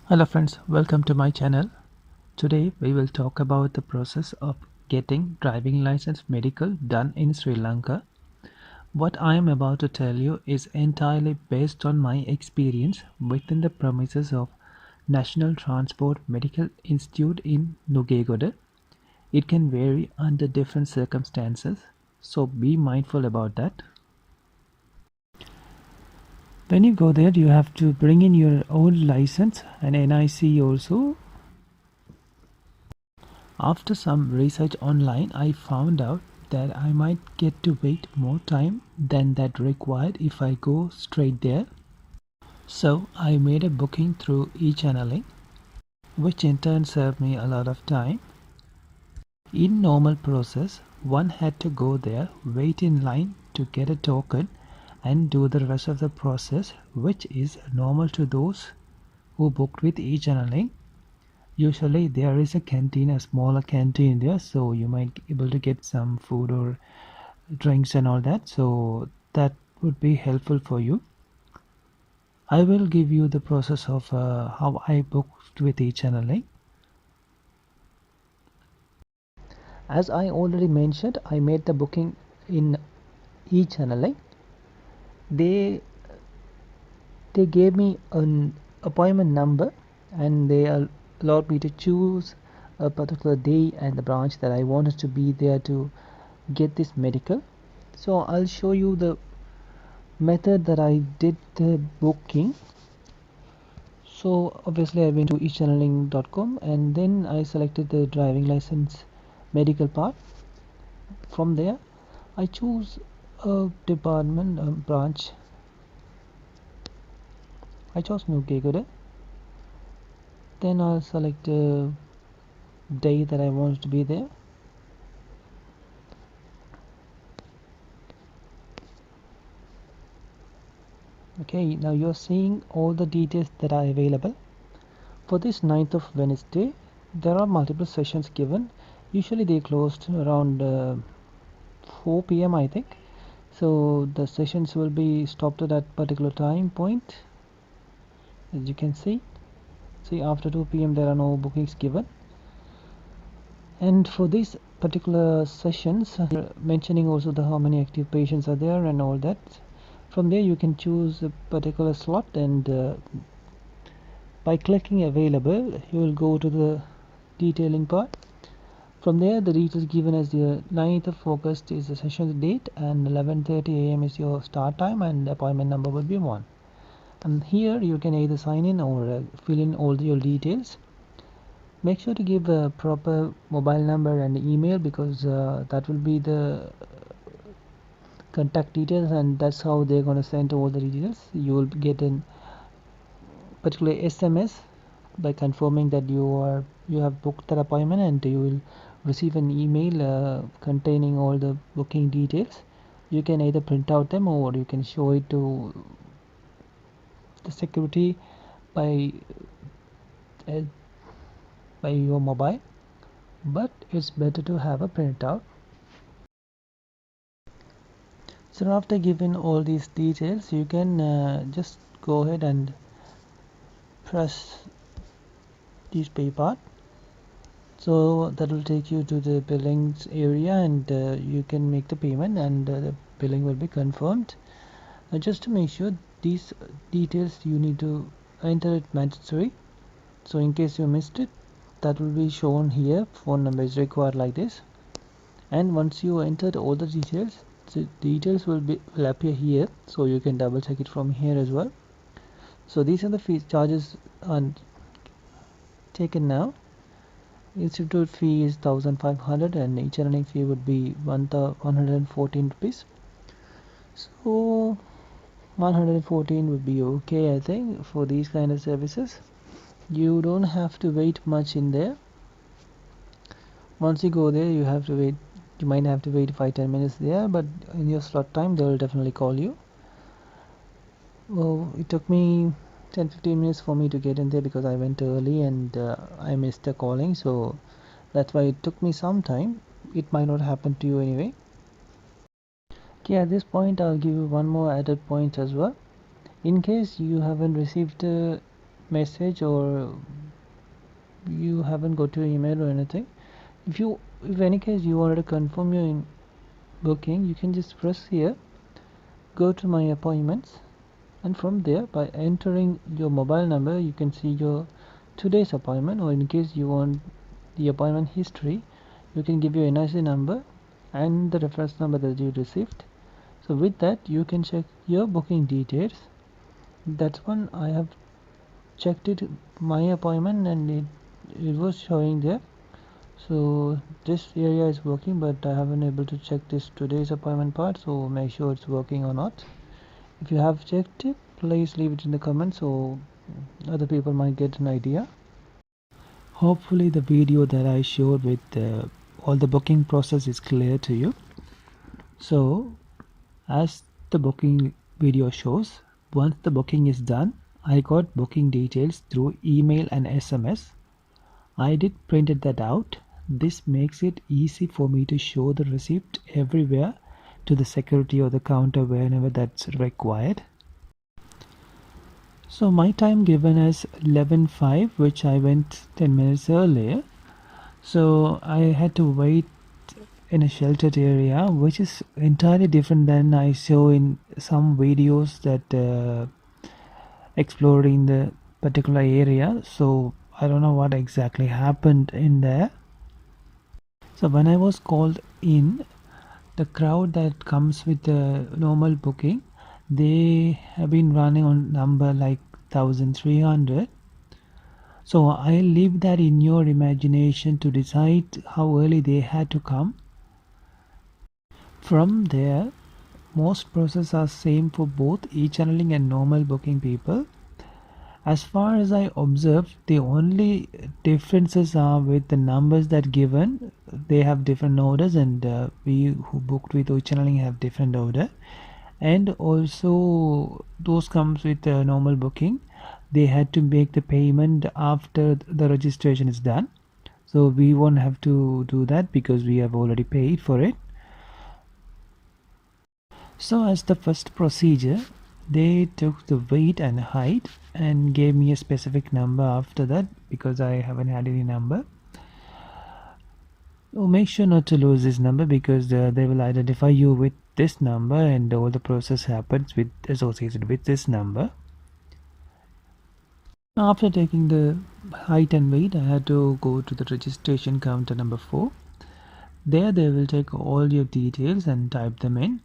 Hello friends, welcome to my channel. Today we will talk about the process of getting driving license medical done in Sri Lanka. What I am about to tell you is entirely based on my experience within the premises of National Transport Medical Institute in Nugegoda. It can vary under different circumstances, so be mindful about that. When you go there, you have to bring in your own license and NIC also. After some research online, I found out that I might get to wait more time than that required if I go straight there. So I made a booking through e-channeling, which in turn saved me a lot of time. In normal process, one had to go there, wait in line to get a token and do the rest of the process, which is normal to those who booked with e-channeling. Usually there is a canteen, a smaller canteen there, so you might be able to get some food or drinks and all that, so that would be helpful for you. I will give you the process of how I booked with e-channeling. As I already mentioned, I made the booking in e-channeling. They gave me an appointment number and they allowed me to choose a particular day and the branch that I wanted to be there to get this medical. So I'll show you the method that I did the booking. So obviously I went to echanneling.com and then I selected the driving license medical part. From there I choose a department branch. I chose Nugegoda. Then I'll select a day that I want to be there. Okay, now you're seeing all the details that are available. For this 9th of Wednesday, there are multiple sessions given. Usually they closed around 4 p.m. I think. So the sessions will be stopped at that particular time point. As you can see after 2 p.m. there are no bookings given. And for these particular sessions, mentioning also the how many active patients are there and all that. From there you can choose a particular slot and by clicking available you will go to the detailing part. From there the details given as the 9th of August is the session date and 11:30 a.m. is your start time and the appointment number will be 1. And here you can either sign in or fill in all your details. Make sure to give a proper mobile number and email because that will be the contact details and that's how they're going to send all the details. You will get a particular SMS by confirming that you have booked that appointment and you will receive an email containing all the booking details. You can either print out them or you can show it to the security by uh, by your mobile, but it's better to have a printout. So after giving all these details you can just go ahead and press this pay part. So that will take you to the billings area and you can make the payment and the billing will be confirmed. Just to make sure these details you need to enter it mandatory, so in case you missed it that will be shown here. Phone number is required like this, and once you entered all the details will appear here, so you can double check it from here as well. So these are the fees charges and taken now. Institute fee is 1500 and each earning fee would be 114 rupees. So 114 would be okay I think for these kind of services. You don't have to wait much in there. Once you go there you have to wait, you might have to wait 5-10 minutes there, but in your slot time they will definitely call you. Well, it took me 10-15 minutes for me to get in there because I went early and I missed the calling, so that's why it took me some time. It might not happen to you anyway. Okay, at this point I'll give you one more added point as well. In case you haven't received a message or you haven't got your email or anything, if any case you wanted to confirm your booking, you can just press here, go to my appointments, and from there, by entering your mobile number, you can see your today's appointment, or in case you want the appointment history, you can give your NIC number and the reference number that you received. So with that, you can check your booking details. That's one I have checked it, my appointment, and it was showing there. So this area is working, but I haven't able to check this today's appointment part, so make sure it's working or not. If you have checked it, please leave it in the comments so other people might get an idea. Hopefully the video that I showed with all the booking process is clear to you. So as the booking video shows, once the booking is done, I got booking details through email and SMS. I did printed that out. This makes it easy for me to show the receipt everywhere to the security or the counter whenever that's required. So my time given is 11:05, which I went 10 minutes earlier. So I had to wait in a sheltered area, which is entirely different than I saw in some videos that exploring the particular area. So I don't know what exactly happened in there. So when I was called in, the crowd that comes with the normal booking, they have been running on number like 1300. So I'll leave that in your imagination to decide how early they had to come. From there, most processes are same for both e-channeling and normal booking people. As far as I observed, the only differences are with the numbers that given. They have different orders, and we who booked with e-channeling have different order. And also those comes with normal booking, they had to make the payment after the registration is done. So we won't have to do that because we have already paid for it. So as the first procedure, they took the weight and height and gave me a specific number after that because I haven't had any number. So make sure not to lose this number because they will identify you with this number, and all the process happens with associated with this number. After taking the height and weight, I had to go to the registration counter number 4. There they will take all your details and type them in.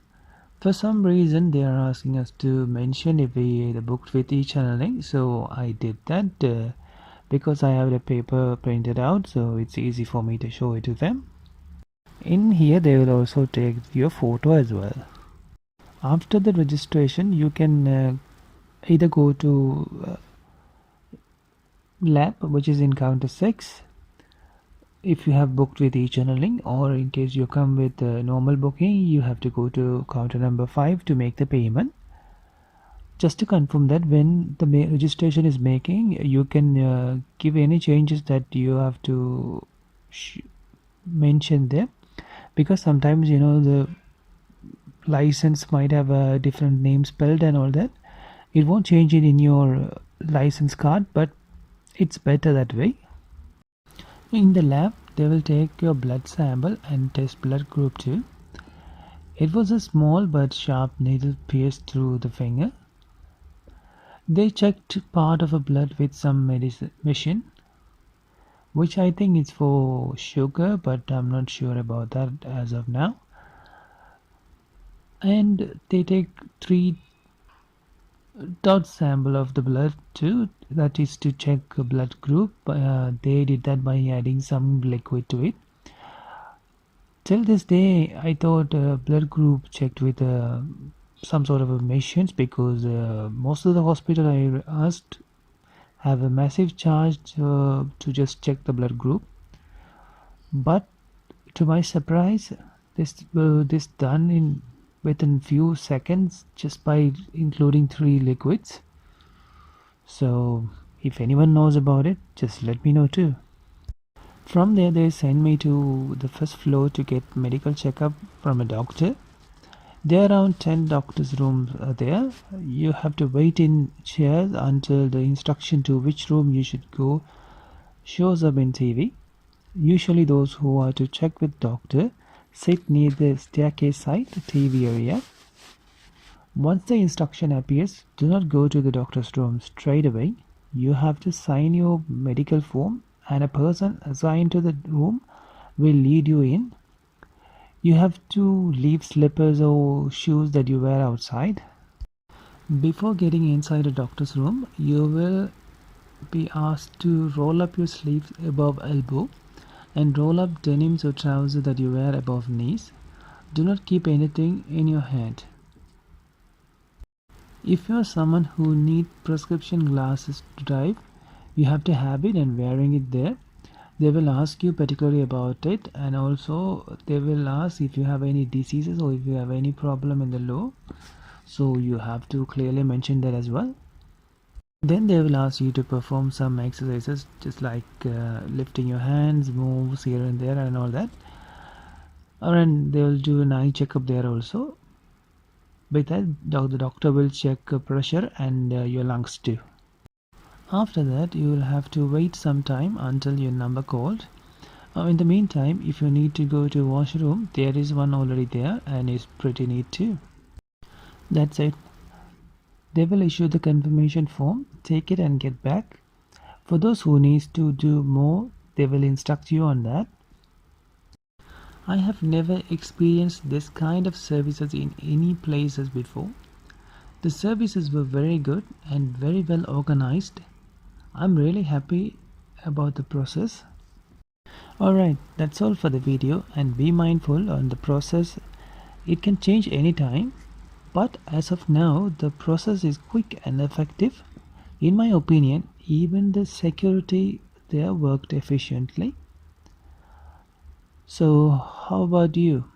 For some reason they are asking us to mention if we booked with e-channeling, so I did that because I have the paper printed out, so it's easy for me to show it to them. In here they will also take your photo as well. After the registration, you can either go to lab, which is in counter 6 if you have booked with e-channeling, or in case you come with normal booking, you have to go to counter number 5 to make the payment. Just to confirm that when the registration is making, you can give any changes that you have to mention there, because sometimes the license might have a different name spelled and all that. It won't change it in your license card, but it's better that way. In the lab, they will take your blood sample and test blood group 2. It was a small but sharp needle pierced through the finger. They checked part of a blood with some machine, which I think is for sugar, but I'm not sure about that as of now. And they take 3 dot sample of the blood too, that is to check a blood group. They did that by adding some liquid to it. Till this day I thought blood group checked with some sort of a machines, because most of the hospital I asked have a massive charge to just check the blood group. But to my surprise, this done in within few seconds just by including 3 liquids. So if anyone knows about it, just let me know too. From there they send me to the first floor to get medical checkup from a doctor. There are around 10 doctors' rooms there. You have to wait in chairs until the instruction to which room you should go shows up in TV. Usually those who are to check with doctor sit near the staircase side, the TV area. Once the instruction appears, do not go to the doctor's room straight away. You have to sign your medical form and a person assigned to the room will lead you in. You have to leave slippers or shoes that you wear outside. Before getting inside a doctor's room, you will be asked to roll up your sleeves above elbow and roll up denims or trousers that you wear above knees. Do not keep anything in your hand. If you are someone who needs prescription glasses to drive, you have to have it and wearing it there. They will ask you particularly about it, and also they will ask if you have any diseases or if you have any problem in the law. So you have to clearly mention that as well. Then they will ask you to perform some exercises just like lifting your hands, moves here and there and all that. And they will do an eye checkup there also. By that, the doctor will check pressure and your lungs too. After that, you will have to wait some time until your number called. In the meantime, if you need to go to washroom, there is one already there and it's pretty neat too. That's it. They will issue the confirmation form, take it and get back. For those who needs to do more, they will instruct you on that. I have never experienced this kind of services in any places before. The services were very good and very well organized. I'm really happy about the process. Alright, that's all for the video, and be mindful on the process. It can change anytime, but as of now the process is quick and effective. In my opinion, even the security there worked efficiently. So how about you?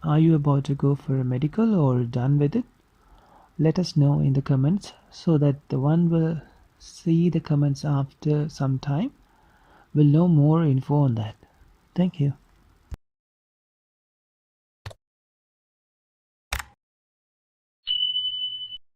Are you about to go for a medical or done with it? Let us know in the comments so that the one will see the comments after some time will know more info on that. Thank you.